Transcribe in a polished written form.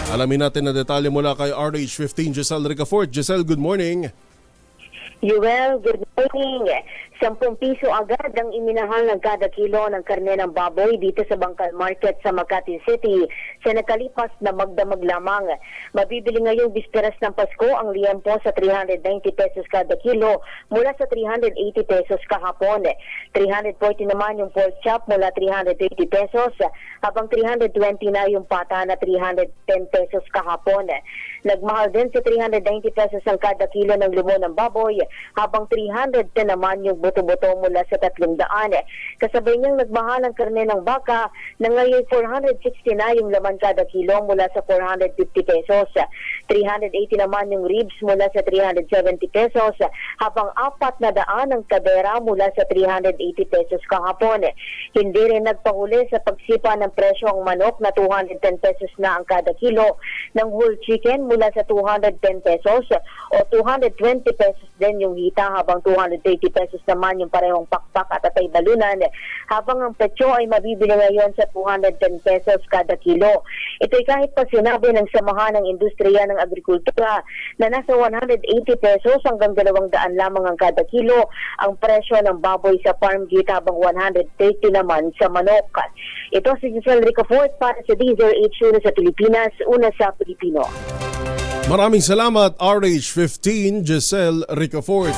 Alamin natin na detalye mula kay RH15 Giselle Ricafort. Giselle, good morning. Yuel, good morning. 10 piso agad ang iminahal ng kada kilo ng karne ng baboy dito sa Bangkal Market sa Makati City sa nakalipas na magdamag lamang. Mabibili ngayong bisperas ng Pasko ang liempo sa 390 pesos kada kilo mula sa 380 pesos kahapon. 340 naman yung pork chop mula 380 pesos habang 320 na yung pata na 310 pesos kahapon. Nagmahal din sa 390 pesos ang kada kilo ng limon ng baboy habang 310 naman yung buto-buto mula sa 300. Kasabay niyang nagmahal ang karne ng baka na ngayon 460 na yung laman kada kilo mula sa 450 pesos. 380 naman yung ribs mula sa 370 pesos habang 400 ang kadera mula sa 380 pesos kahapon. Hindi rin nagpahuli sa pagsipa ng presyo ang manok na 210 pesos na ang kada kilo ng whole chicken mula sa 210 pesos o 220 pesos din yung hita habang 230 pesos naman yung parehong pakpak at atay balunan habang ang petso ay mabibili ngayon sa 210 pesos kada kilo. Ito'y kahit pa sinabi ng Samahan ng Industriya ng Agrikultura na nasa 180 pesos hanggang 200 lamang ang kada kilo ang presyo ng baboy sa farm gate habang 130 naman sa manok. Ito si Giselle Ricafort para sa DZRH sa Pilipinas, una sa Pilipino. Maraming salamat RH15 Giselle Ricafort.